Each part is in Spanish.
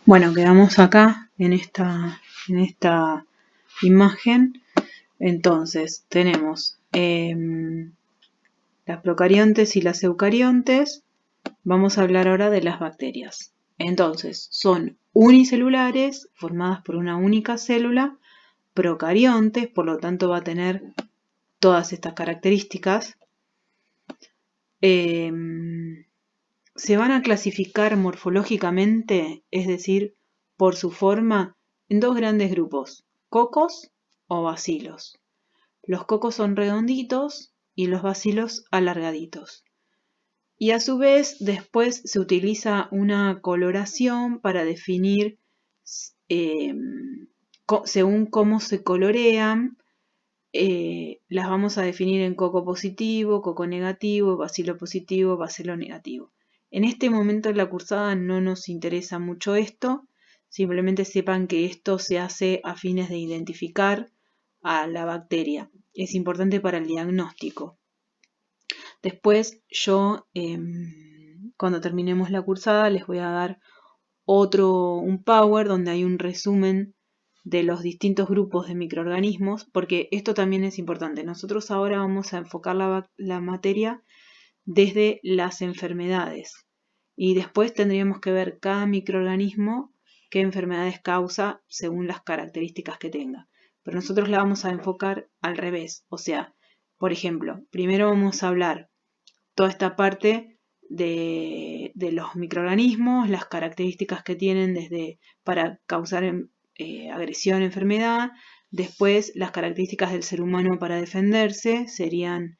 Bueno, quedamos acá en esta imagen. Entonces, tenemos las procariontes y las eucariontes. Vamos a hablar ahora de las bacterias. Entonces, son unicelulares, formadas por una única célula, procariontes, por lo tanto va a tener todas estas características. Se van a clasificar morfológicamente, es decir, por su forma, en dos grandes grupos, cocos o bacilos. Los cocos son redonditos y los bacilos alargaditos. Y a su vez, después se utiliza una coloración para definir, según cómo se colorean, las vamos a definir en coco positivo, coco negativo, bacilo positivo, bacilo negativo. En este momento en la cursada no nos interesa mucho esto, simplemente sepan que esto se hace a fines de identificar a la bacteria. Es importante para el diagnóstico. Después yo, cuando terminemos la cursada, les voy a dar un power donde hay un resumen de los distintos grupos de microorganismos, porque esto también es importante. Nosotros ahora vamos a enfocar la materia desde las enfermedades y después tendríamos que ver cada microorganismo qué enfermedades causa según las características que tenga. Pero nosotros la vamos a enfocar al revés, o sea, por ejemplo, primero vamos a hablar toda esta parte de los microorganismos, las características que tienen para causar agresión, enfermedad. Después, las características del ser humano para defenderse serían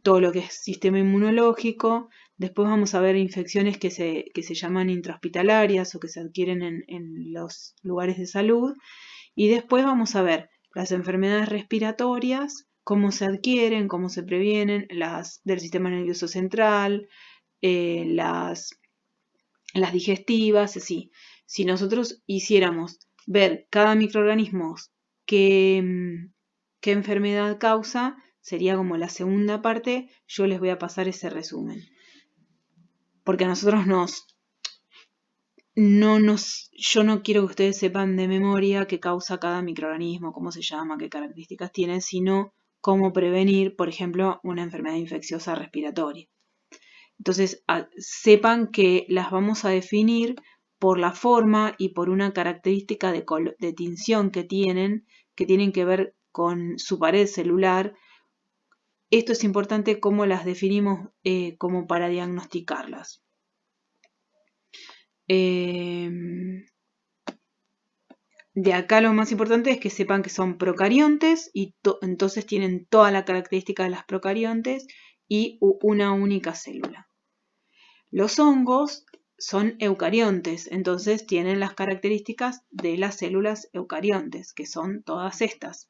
todo lo que es sistema inmunológico. Después vamos a ver infecciones que se llaman intrahospitalarias o que se adquieren en los lugares de salud. Y después vamos a ver las enfermedades respiratorias, cómo se adquieren, cómo se previenen, las del sistema nervioso central, las digestivas, así. Si nosotros hiciéramos ver cada microorganismo qué enfermedad causa, sería como la segunda parte. Yo les voy a pasar ese resumen. Porque a nosotros yo no quiero que ustedes sepan de memoria qué causa cada microorganismo, cómo se llama, qué características tiene, sino cómo prevenir, por ejemplo, una enfermedad infecciosa respiratoria. Entonces, sepan que las vamos a definir por la forma y por una característica de tinción que tienen que ver con su pared celular. Esto es importante cómo las definimos como para diagnosticarlas. De acá lo más importante es que sepan que son procariontes y entonces tienen toda la característica de las procariontes y una única célula. Los hongos son eucariontes, entonces tienen las características de las células eucariontes, que son todas estas.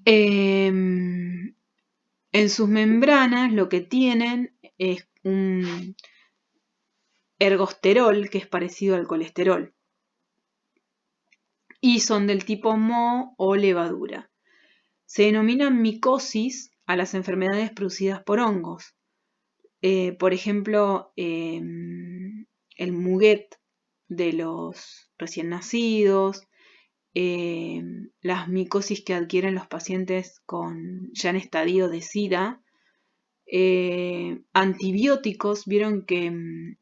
En sus membranas lo que tienen es un ergosterol, que es parecido al colesterol, y son del tipo moho o levadura. Se denominan micosis a las enfermedades producidas por hongos. Por ejemplo, el muguet de los recién nacidos, las micosis que adquieren los pacientes ya en estadio de SIDA, antibióticos. Vieron que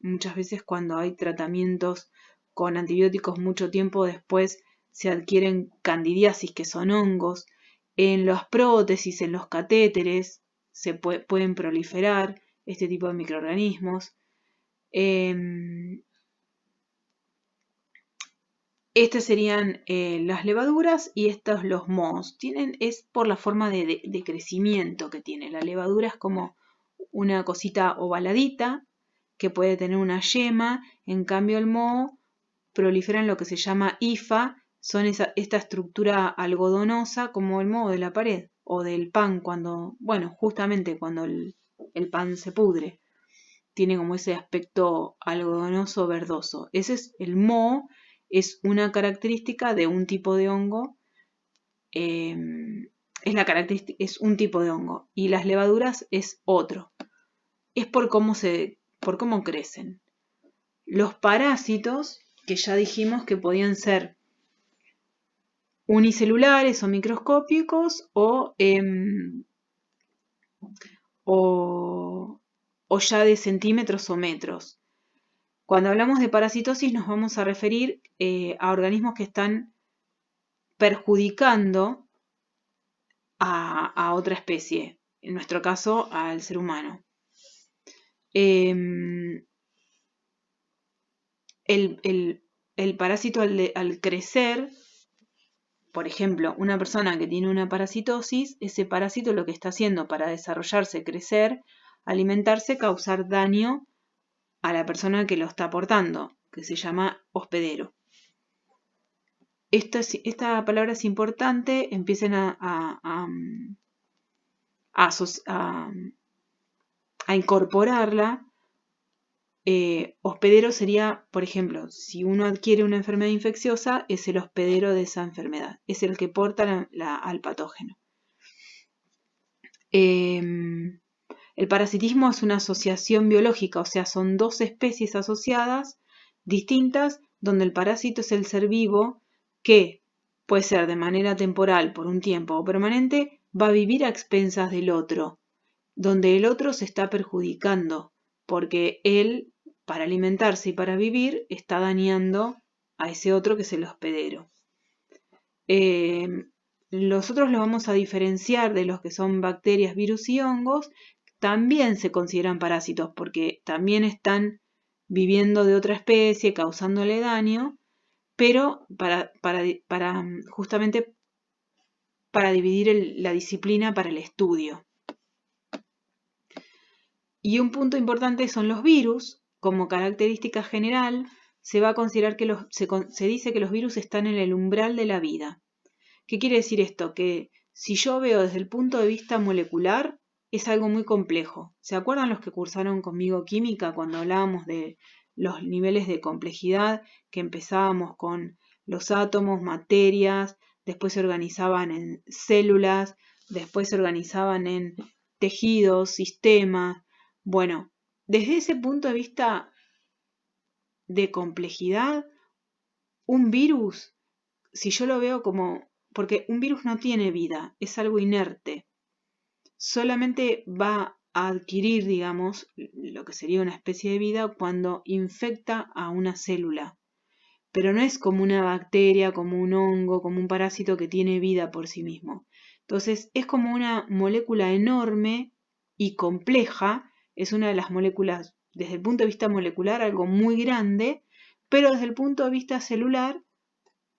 muchas veces cuando hay tratamientos con antibióticos mucho tiempo después se adquieren candidiasis, que son hongos. En las prótesis, en los catéteres, se pueden proliferar este tipo de microorganismos. Estas serían las levaduras y estos los mohos. Es por la forma de crecimiento que tiene. La levadura es como una cosita ovaladita que puede tener una yema. En cambio el moho prolifera en lo que se llama hifa. Son esta estructura algodonosa como el moho de la pared o del pan justamente cuando el pan se pudre. Tiene como ese aspecto algodonoso verdoso. Ese es el moho. Es una característica de un tipo de hongo. Es un tipo de hongo. Y las levaduras es otro. Es por por cómo crecen. Los parásitos, que ya dijimos que podían ser unicelulares o microscópicos o ya de centímetros o metros. Cuando hablamos de parasitosis nos vamos a referir a organismos que están perjudicando a otra especie, en nuestro caso al ser humano. El parásito al crecer, por ejemplo, una persona que tiene una parasitosis, ese parásito lo que está haciendo para desarrollarse, crecer, alimentarse, causar daño a la persona que lo está aportando, que se llama hospedero. Esta palabra es importante, empiecen a incorporarla. Hospedero sería, por ejemplo, si uno adquiere una enfermedad infecciosa, es el hospedero de esa enfermedad, es el que porta al patógeno. El parasitismo es una asociación biológica, o sea, son dos especies asociadas distintas, donde el parásito es el ser vivo que puede ser de manera temporal por un tiempo o permanente, va a vivir a expensas del otro, donde el otro se está perjudicando, porque él, para alimentarse y para vivir, está dañando a ese otro que es el hospedero. Nosotros los vamos a diferenciar de los que son bacterias, virus y hongos. También se consideran parásitos porque también están viviendo de otra especie, causándole daño, pero justamente para dividir la disciplina para el estudio. Y un punto importante son los virus. Como característica general, se va a considerar que se dice que los virus están en el umbral de la vida. ¿Qué quiere decir esto? Que si yo veo desde el punto de vista molecular, es algo muy complejo. ¿Se acuerdan los que cursaron conmigo química cuando hablábamos de los niveles de complejidad, que empezábamos con los átomos, materias, después se organizaban en células, después se organizaban en tejidos, sistemas? Bueno, desde ese punto de vista de complejidad, un virus, si yo lo veo como... Porque un virus no tiene vida, es algo inerte. Solamente va a adquirir, digamos, lo que sería una especie de vida cuando infecta a una célula. Pero no es como una bacteria, como un hongo, como un parásito que tiene vida por sí mismo. Entonces, es como una molécula enorme y compleja. Es una de las moléculas, desde el punto de vista molecular, algo muy grande, pero desde el punto de vista celular,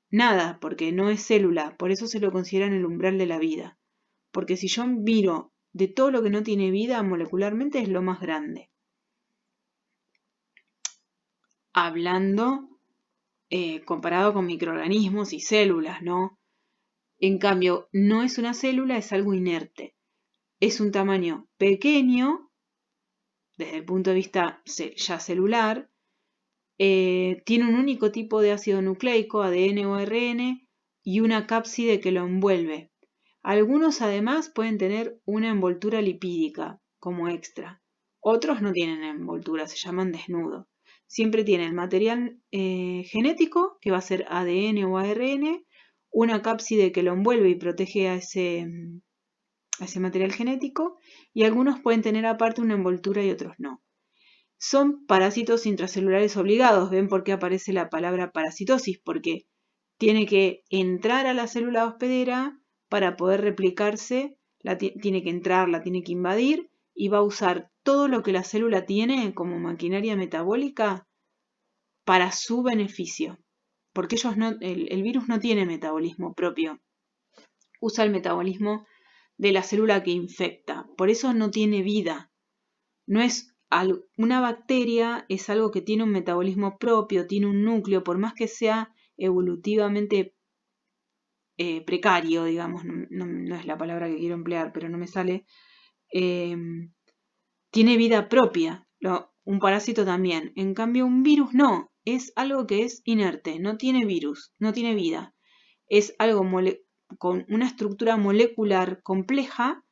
nada, porque no es célula, por eso se lo considera en el umbral de la vida. Porque si yo miro de todo lo que no tiene vida molecularmente, es lo más grande. Hablando comparado con microorganismos y células, ¿no? En cambio, no es una célula, es algo inerte. Es un tamaño pequeño, desde el punto de vista ya celular, tiene un único tipo de ácido nucleico, ADN o ARN, y una cápside que lo envuelve. Algunos además pueden tener una envoltura lipídica como extra. Otros no tienen envoltura, se llaman desnudos. Siempre tienen material genético, que va a ser ADN o ARN, una cápside que lo envuelve y protege a ese material genético, y algunos pueden tener aparte una envoltura y otros no. Son parásitos intracelulares obligados. ¿Ven por qué aparece la palabra parasitosis? Porque tiene que entrar a la célula hospedera para poder replicarse, tiene que entrar, la tiene que invadir y va a usar todo lo que la célula tiene como maquinaria metabólica para su beneficio. Porque el virus no tiene metabolismo propio, usa el metabolismo de la célula que infecta, por eso no tiene vida. No es una bacteria, es algo que tiene un metabolismo propio, tiene un núcleo, por más que sea evolutivamente precario, digamos, no es la palabra que quiero emplear, pero no me sale, tiene vida propia, un parásito también. En cambio, un virus no, es algo que es inerte, no tiene virus, no tiene vida. Es algo con una estructura molecular compleja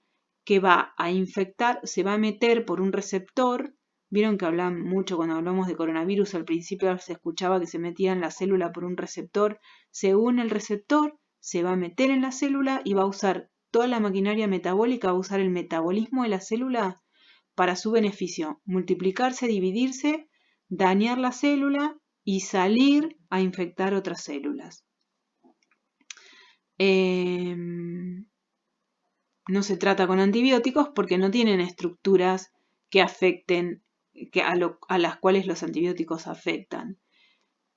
que va a infectar, se va a meter por un receptor Vieron que hablan mucho cuando hablamos de coronavirus, al principio se escuchaba que se metía en la célula por un receptor. Según el receptor, se va a meter en la célula y va a usar toda la maquinaria metabólica, va a usar el metabolismo de la célula para su beneficio, multiplicarse, dividirse, dañar la célula y salir a infectar otras células. No se trata con antibióticos porque no tienen estructuras que afecten, a las cuales los antibióticos afectan.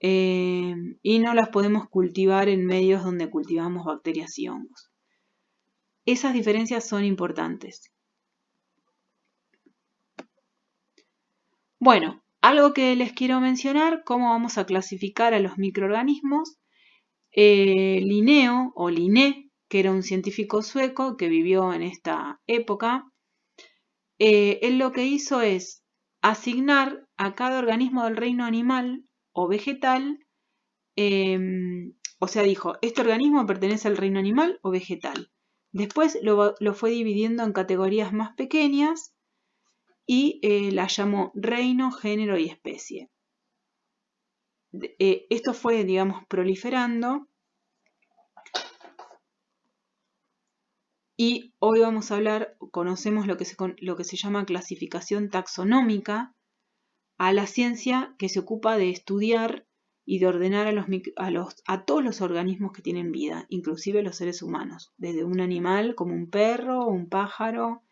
Y no las podemos cultivar en medios donde cultivamos bacterias y hongos. Esas diferencias son importantes. Bueno, algo que les quiero mencionar, cómo vamos a clasificar a los microorganismos. Linneo o Linné, que era un científico sueco que vivió en esta época, él lo que hizo es asignar a cada organismo del reino animal o vegetal, o sea, dijo, este organismo pertenece al reino animal o vegetal. Después lo fue dividiendo en categorías más pequeñas y las llamó reino, género y especie. Esto fue, digamos, proliferando. Y hoy vamos a hablar, conocemos lo que se llama clasificación taxonómica, a la ciencia que se ocupa de estudiar y de ordenar a todos los organismos que tienen vida, inclusive los seres humanos, desde un animal como un perro, un pájaro,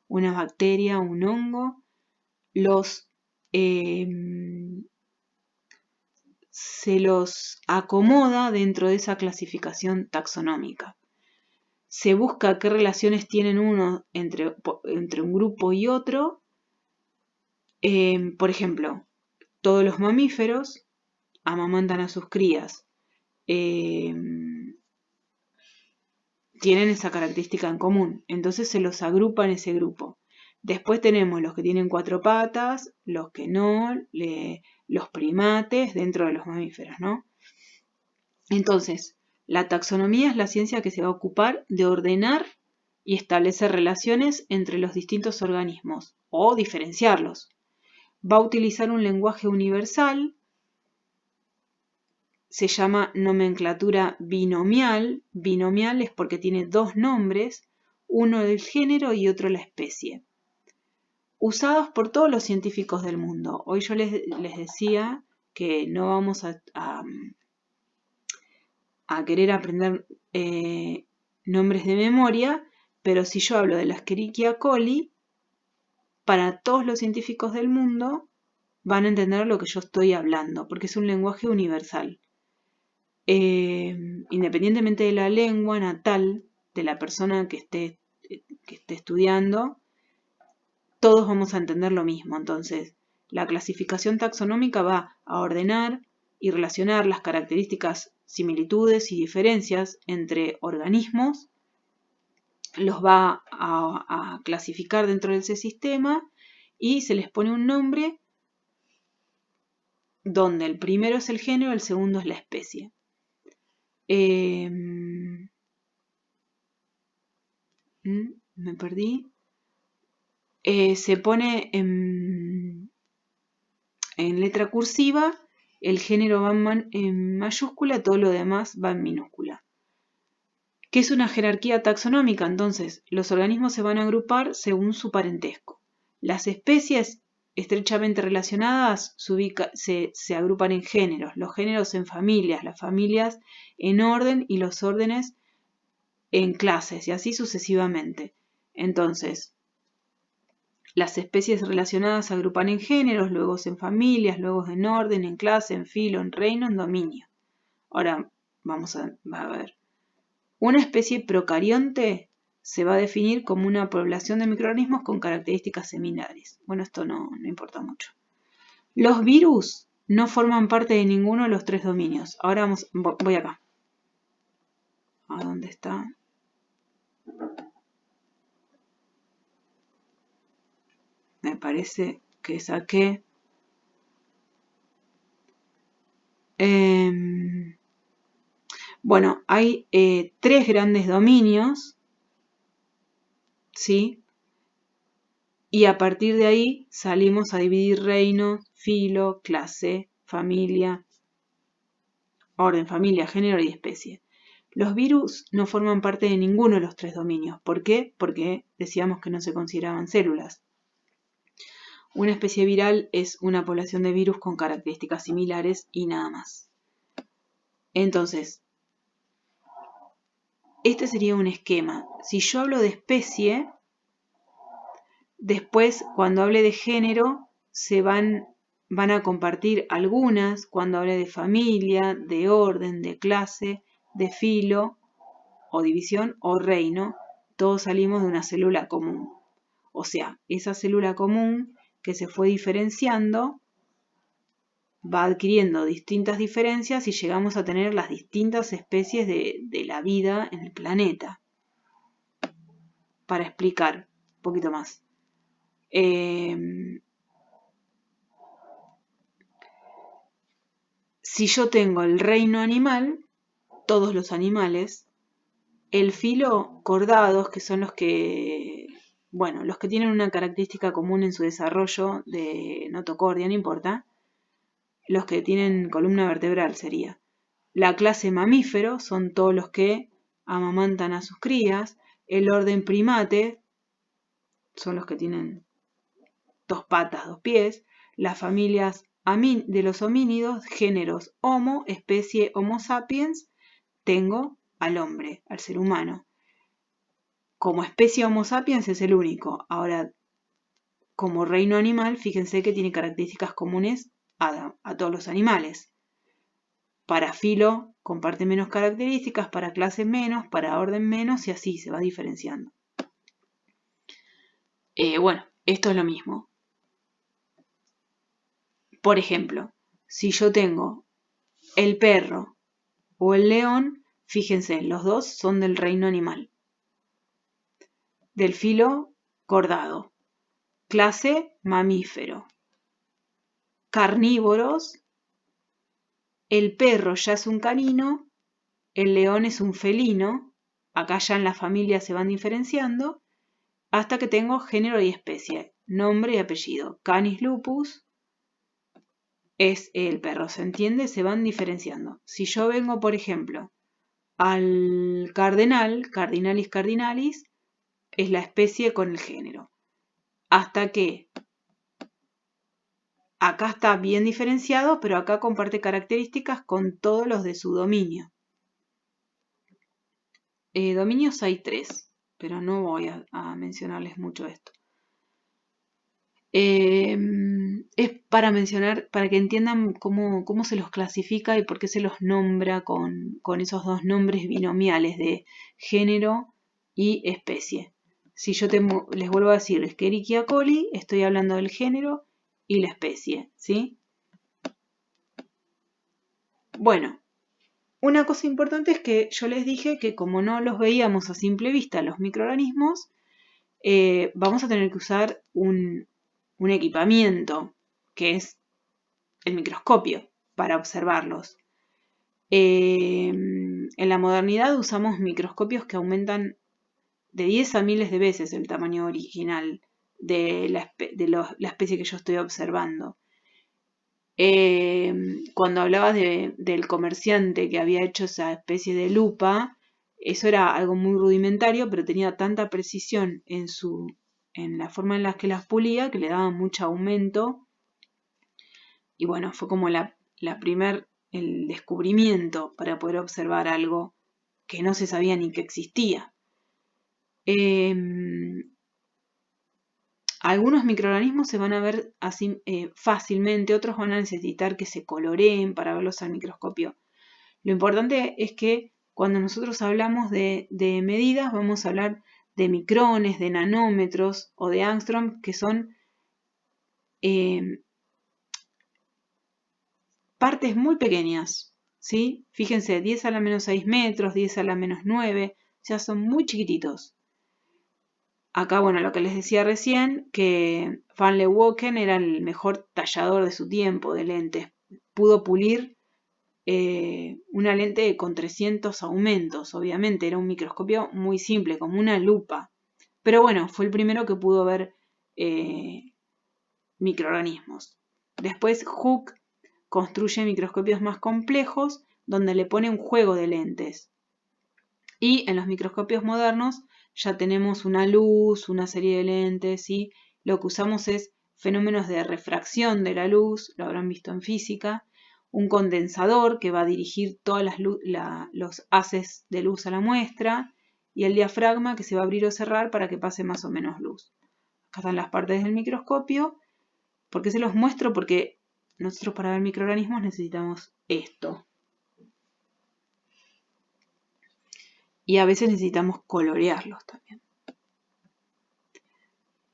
una bacteria, un hongo, se los acomoda dentro de esa clasificación taxonómica. Se busca qué relaciones tienen uno entre un grupo y otro. Por ejemplo, todos los mamíferos amamantan a sus crías. Tienen esa característica en común. Entonces se los agrupa en ese grupo. Después tenemos los que tienen 4 patas, los que no, los primates dentro de los mamíferos, ¿no? Entonces, la taxonomía es la ciencia que se va a ocupar de ordenar y establecer relaciones entre los distintos organismos o diferenciarlos. Va a utilizar un lenguaje universal, se llama nomenclatura binomial. Binomial es porque tiene 2 nombres, uno del género y otro la especie, usados por todos los científicos del mundo. Hoy yo les decía que no vamos a querer aprender nombres de memoria, pero si yo hablo de la Escherichia coli, para todos los científicos del mundo van a entender lo que yo estoy hablando, porque es un lenguaje universal. Independientemente de la lengua natal de la persona que esté estudiando, todos vamos a entender lo mismo. Entonces, la clasificación taxonómica va a ordenar y relacionar las características, similitudes y diferencias entre organismos, los va a clasificar dentro de ese sistema y se les pone un nombre donde el primero es el género, el segundo es la especie. Me perdí. Se pone en letra cursiva, el género va en mayúscula, todo lo demás va en minúscula. ¿Qué es una jerarquía taxonómica? Entonces, los organismos se van a agrupar según su parentesco. Las especies estrechamente relacionadas se agrupan en géneros, los géneros en familias, las familias en orden y los órdenes en clases, y así sucesivamente. Entonces, las especies relacionadas se agrupan en géneros, luego en familias, luego en orden, en clase, en filo, en reino, en dominio. Ahora vamos a ver. Una especie procarionte se va a definir como una población de microorganismos con características similares. Bueno, esto no importa mucho. Los virus no forman parte de ninguno de los 3 dominios. Ahora voy acá. ¿A dónde está? Me parece que saqué. Bueno, hay 3 grandes dominios, ¿sí? Y a partir de ahí salimos a dividir reino, filo, clase, familia, orden, familia, género y especie. Los virus no forman parte de ninguno de los tres dominios. ¿Por qué? Porque decíamos que no se consideraban células. Una especie viral es una población de virus con características similares y nada más. Entonces, este sería un esquema. Si yo hablo de especie, después cuando hable de género se van a compartir algunas, cuando hable de familia, de orden, de clase, de filo o división o reino, todos salimos de una célula común. O sea, esa célula común que se fue diferenciando va adquiriendo distintas diferencias y llegamos a tener las distintas especies de la vida en el planeta. Para explicar un poquito más. Si yo tengo el reino animal, todos los animales, el filo cordados, que son los que tienen una característica común en su desarrollo de notocordia, no importa, los que tienen columna vertebral sería. La clase mamífero son todos los que amamantan a sus crías. El orden primate son los que tienen 2 patas, 2 pies. Las familias de los homínidos, géneros Homo, especie Homo sapiens, tengo al hombre, al ser humano. Como especie Homo sapiens es el único. Ahora, como reino animal, fíjense que tiene características comunes a todos los animales. Para filo comparte menos características, para clase menos, para orden menos y así se va diferenciando. Esto es lo mismo. Por ejemplo, si yo tengo el perro o el león, fíjense, los dos son del reino animal. Del filo cordado. Clase mamífero. Carnívoros. El perro ya es un canino, el león es un felino. Acá ya en la familia se van diferenciando hasta que tengo género y especie, nombre y apellido. Canis lupus es el perro, ¿se entiende? Se van diferenciando. Si yo vengo, por ejemplo, al cardenal, Cardinalis cardinalis, es la especie con el género. Hasta que acá está bien diferenciado, pero acá comparte características con todos los de su dominio. Dominios hay 3, pero no voy a mencionarles mucho esto. Es para mencionar, para que entiendan cómo se los clasifica y por qué se los nombra con esos 2 nombres binomiales de género y especie. Si yo les vuelvo a decir Escherichia coli, estoy hablando del género y la especie, ¿sí? Bueno, una cosa importante es que yo les dije que como no los veíamos a simple vista los microorganismos, vamos a tener que usar un equipamiento que es el microscopio para observarlos. En la modernidad usamos microscopios que aumentan de 10 a miles de veces el tamaño original de la especie que yo estoy observando. Cuando hablabas del comerciante que había hecho esa especie de lupa, eso era algo muy rudimentario, pero tenía tanta precisión en la forma en la que las pulía que le daba mucho aumento. Y bueno, fue como el descubrimiento para poder observar algo que no se sabía ni que existía. Algunos microorganismos se van a ver así fácilmente, otros van a necesitar que se coloreen para verlos al microscopio. Lo importante es que cuando nosotros hablamos de medidas, vamos a hablar de micrones, de nanómetros o de angstrom, que son partes muy pequeñas, ¿sí? Fíjense, 10 a la menos 6 metros, 10 a la menos 9, o sea, son muy chiquititos. Acá, bueno, lo que les decía recién, que Van Leeuwenhoek era el mejor tallador de su tiempo de lentes. Pudo pulir una lente con 300 aumentos, obviamente, era un microscopio muy simple, como una lupa. Pero bueno, fue el primero que pudo ver microorganismos. Después Hooke construye microscopios más complejos donde le pone un juego de lentes. Y en los microscopios modernos ya tenemos una luz, una serie de lentes, y lo que usamos es fenómenos de refracción de la luz, lo habrán visto en física, un condensador que va a dirigir todos los haces de luz a la muestra, y el diafragma que se va a abrir o cerrar para que pase más o menos luz. Acá están las partes del microscopio. ¿Por qué se los muestro? Porque nosotros para ver microorganismos necesitamos esto. Y a veces necesitamos colorearlos también.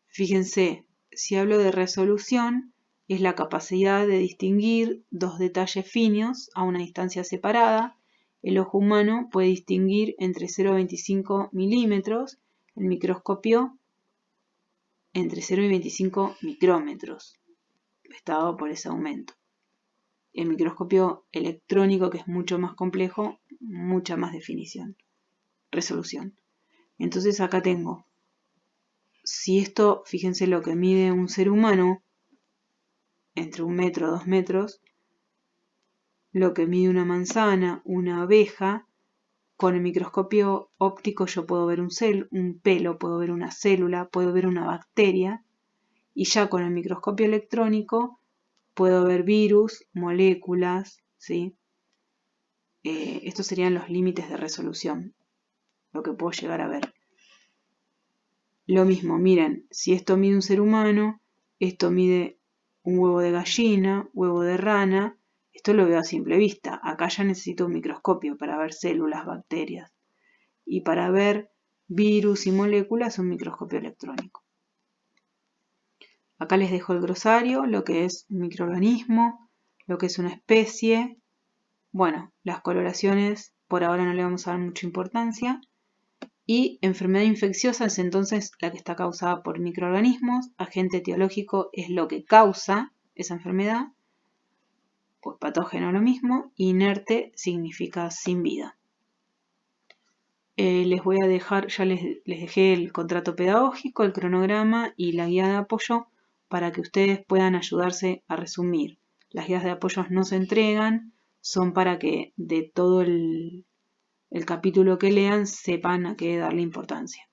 Fíjense, si hablo de resolución, es la capacidad de distinguir dos detalles finos a una distancia separada. El ojo humano puede distinguir entre 0,25 milímetros, el microscopio entre 0 y 25 micrómetros, dado por ese aumento. El microscopio electrónico, que es mucho más complejo, mucha más definición, resolución. Entonces acá tengo, si esto, fíjense lo que mide un ser humano, entre 1 metro y 2 metros, lo que mide una manzana, una abeja, con el microscopio óptico yo puedo ver un pelo, puedo ver una célula, puedo ver una bacteria, y ya con el microscopio electrónico puedo ver virus, moléculas, ¿sí? Estos serían los límites de resolución, lo que puedo llegar a ver. Lo mismo, miren, si esto mide un ser humano, esto mide un huevo de gallina, huevo de rana, esto lo veo a simple vista. Acá ya necesito un microscopio para ver células, bacterias. Y para ver virus y moléculas, un microscopio electrónico. Acá les dejo el glosario, lo que es un microorganismo, lo que es una especie. Bueno, las coloraciones por ahora no le vamos a dar mucha importancia. Y enfermedad infecciosa es entonces la que está causada por microorganismos. Agente etiológico es lo que causa esa enfermedad. Pues patógeno lo mismo. Inerte significa sin vida. Les voy a dejar, ya les dejé el contrato pedagógico, el cronograma y la guía de apoyo para que ustedes puedan ayudarse a resumir. Las guías de apoyo no se entregan, son para que de todo el capítulo que lean sepan a qué darle importancia.